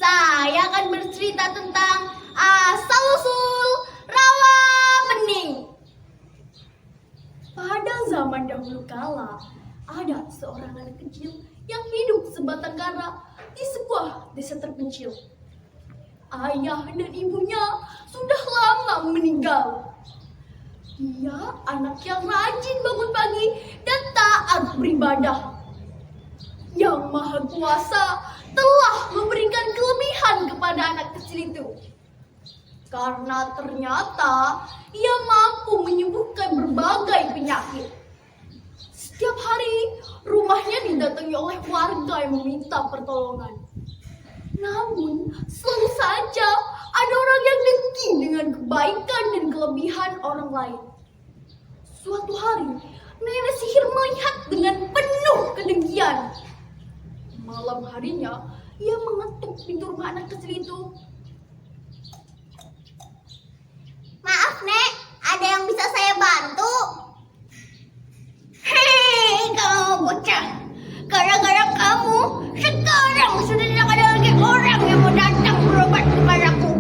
Saya akan bercerita tentang asal-usul rawa bening. Pada zaman dahulu kala, ada seorang anak kecil yang hidup sebatang kara di sebuah desa terpencil. Ayah dan ibunya sudah lama meninggal. Dia anak yang rajin bangun pagi dan taat beribadah. Yang Maha Kuasa telah memberikan kelebihan kepada anak kecil itu. Karena ternyata ia mampu menyembuhkan berbagai penyakit. Setiap hari rumahnya didatangi oleh warga yang meminta pertolongan. Namun selalu saja ada orang yang dengki dengan kebaikan dan kelebihan orang lain. Suatu hari nenek sihir melihat dengan penuh kedengkian. Malam harinya ia mengetuk pintu rumah anak kecil itu. Maaf, Nek, ada yang bisa saya bantu? Hei, kamu bocah. Gara-gara kamu, sekarang sudah tidak ada lagi orang yang mau datang berobat kepadaku.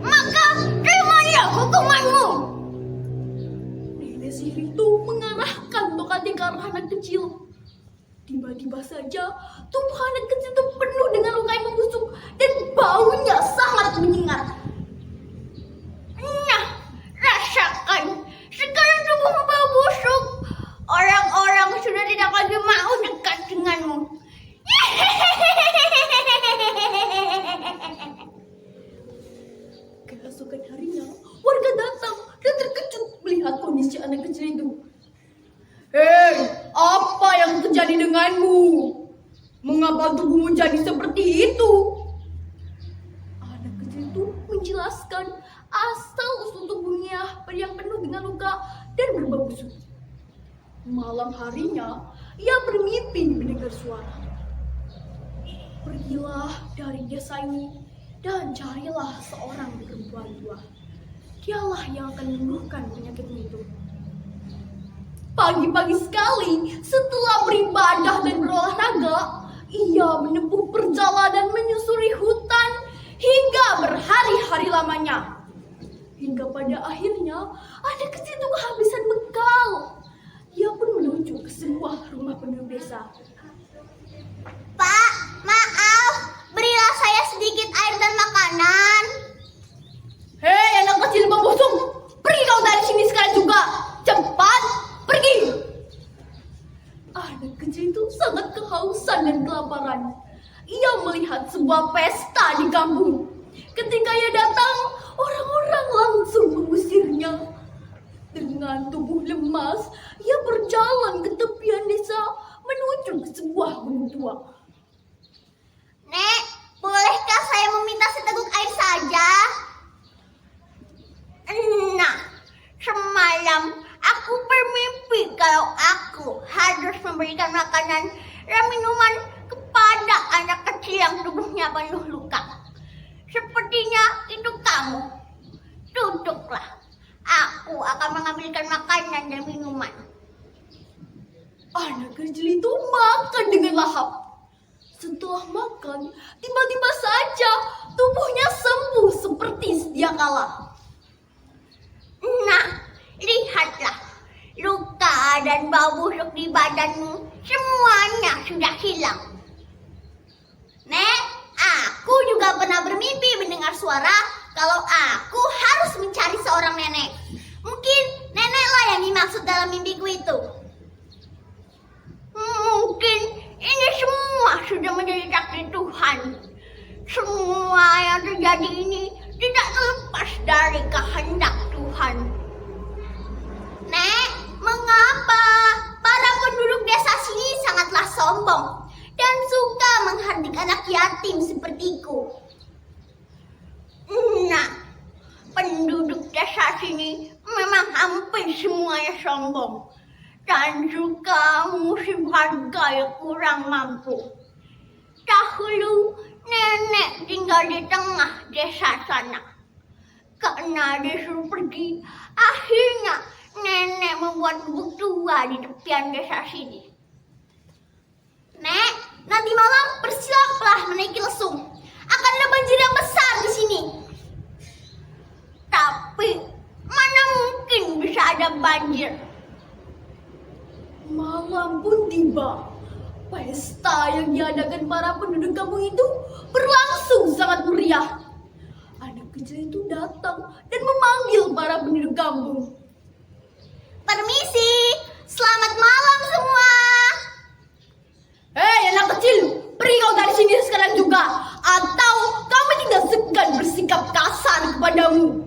Maka, terimalah hukumanmu. Nenek sihir itu mengarahkan tokatnya ke arah anak kecil. Tiba-tiba saja tubuh anak kecil itu penuh dengan luka yang membusuk dan baunya sangat menyengat. Nah, rasakan. Sekarang tubuhmu bau busuk. Orang-orang sudah tidak lagi mau dekat denganmu. Keesokan harinya, warga datang dan terkejut melihat kondisi anak kecil itu. Hei, apa yang terjadi denganmu? Mengapa tubuhmu jadi seperti itu? Anak kecil itu menjelaskan asal-usul tubuhnya yang penuh dengan luka dan berbau busuk. Malam harinya, ia bermimpi mendengar suara. Pergilah dari desa ini dan carilah seorang perempuan tua. Dialah yang akan menyembuhkan penyakitmu itu. Pagi-pagi sekali, setelah beribadah dan berolahraga, ia menempuh perjalanan menyusuri hutan hingga berhari-hari lamanya. Hingga pada akhirnya, anak kecil itu kehabisan bekal. Ia pun menuju ke sebuah rumah penduduk desa. Pak, maaf. Berilah saya sedikit air dan makanan. Hei anak kecil pembusung, pergi kau dari sini sekarang juga. Cepat, pergi. Anak kecil itu sangat kehausan dan kelaparan. Ia melihat sebuah pesta di kampung. Ketika ia datang, orang-orang langsung mengusirnya. Dengan tubuh lemas, ia berjalan ke tepian desa menuju ke sebuah gunung tua. Nek, bolehkah saya meminta seteguk air saja? Nah, semalam aku bermimpi kalau aku harus memberikan makanan dan minuman kepada anak kecil yang tubuhnya penuh luka. Sepertinya itu kamu. Duduklah. Aku akan mengambilkan makanan dan minuman. Anak kecil itu makan dengan lahap. Setelah makan, tiba-tiba saja tubuhnya sembuh seperti sedia kala. Nah, lihatlah. Luka dan bau busuk di badanmu semuanya sudah hilang. Nek, aku juga pernah bermimpi mendengar suara kalau aku harus mencari seorang nenek. Mungkin neneklah yang dimaksud dalam mimpiku itu. Mungkin ini semua sudah menjadi takdir Tuhan. Semua yang terjadi ini tidak terlepas dari kehendak Tuhan. Nek, mengapa para penduduk desa sini sangatlah sombong dan suka menghardik anak yatim sepertiku? Nah, penduduk desa sini memang hampir semuanya sombong dan juga musim harga yang kurang mampu. Dahulu nenek tinggal di tengah desa sana. Karena disuruh pergi, akhirnya nenek membuat gubuk tua di tepian desa sini. Nek, nanti malam bersiaplah menaiki lesung. Akan ada banjir banjir. Malam pun tiba. Pesta yang diadakan para penduduk kampung itu berlangsung sangat meriah. Anak kecil itu datang dan memanggil para penduduk kampung. Permisi, selamat malam semua. Hei anak kecil, pergi kau dari sini sekarang juga, atau kami tidak segan bersikap kasar kepadamu.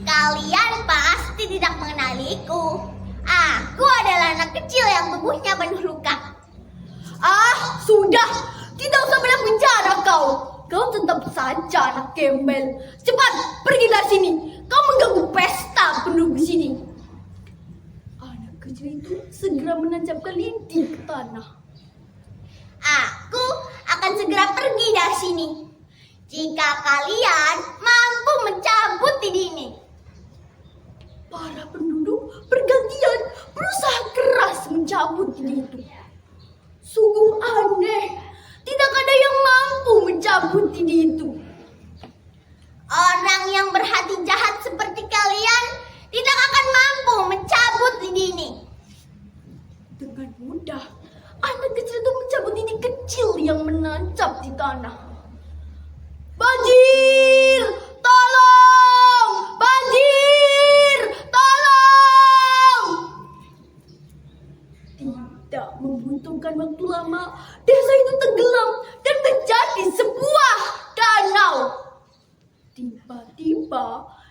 Kalian pasti tidak mengenaliku. Aku adalah anak kecil yang tubuhnya penuh luka. Ah, sudah, tidak usah banyak bicara kau. Kau tetap saja anak gembel. Cepat pergi dari sini. Kau mengganggu pesta penduduk di sini. Anak kecil itu segera menancapkan linting ke tanah. Aku akan segera pergi dari sini jika kalian mampu mencabut lidi ini. Para penduduk bergantian berusaha keras mencabut lidi itu. Sungguh aneh, tidak ada yang mampu mencabut lidi itu. Orang yang berhati jahat seperti kalian tidak akan mampu mencabut lidi ini. Dengan mudah, anak kecil itu mencabut lidi kecil yang menancap di tanah. Banjir! Tolong! Banjir! Tolong! Tidak membutuhkan waktu lama, desa itu tenggelam dan menjadi sebuah danau. Tiba-tiba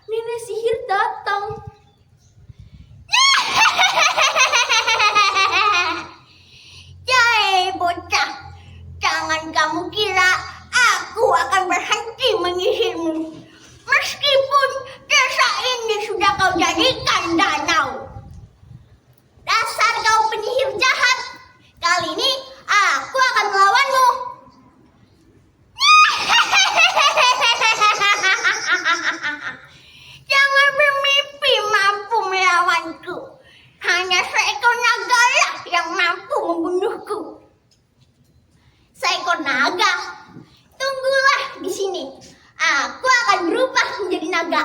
nenek sihir datang. Jai bocah, jangan kamu kira aku akan berhenti menyihirmu. Meskipun desa ini sudah kau jadikan danau. Dasar kau penyihir jahat, kali ini aku akan melawanmu. Jangan bermimpi mampu melawanku. Hanya seekor naga lah yang mampu membunuhku. Seekor naga, tunggulah di sini. Aku akan berubah menjadi naga.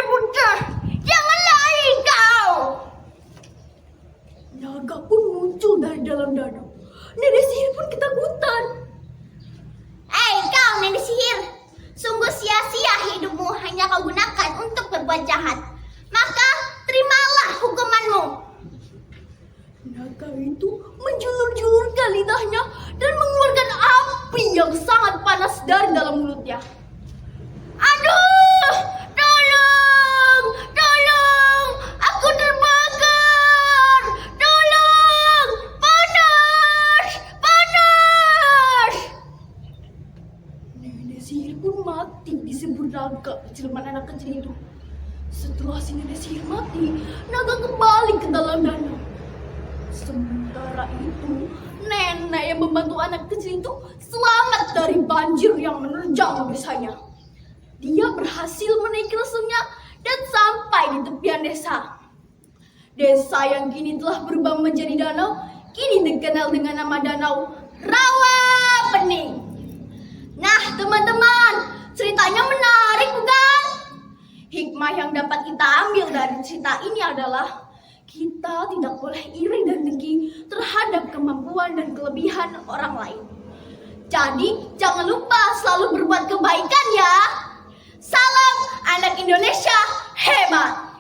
Bocah, jangan lari kau. Naga pun muncul dari dalam danau. Nenek sihir pun ketakutan. Kau nenek sihir, sungguh sia-sia hidupmu hanya kau gunakan untuk berbuat jahat. Maka terimalah hukumanmu. Naga itu menjulur-julurkan lidahnya dan mengeluarkan api yang sangat panas dari dalam mulutnya. Aduh, tolong, tolong, aku terbakar, tolong, panas, panas. Nenek sihir pun mati disembur naga jelmaan anak kecil itu. Setelah si nenek sihir mati, naga kembali ke dalam danau. Sementara itu, nenek yang membantu anak kecil itu selamat dari banjir yang menerjang desanya. Dia berhasil menaiki lesungnya dan sampai di tepian desa. Desa yang kini telah berubah menjadi danau, kini dikenal dengan nama Danau Rawapening. Nah, teman-teman, ceritanya menarik bukan? Hikmah yang dapat kita ambil dari cerita ini adalah kita tidak boleh iri dan dengki terhadap kemampuan dan kelebihan orang lain. Jadi, jangan lupa selalu berbuat kebaikan ya. Salam anak Indonesia hebat.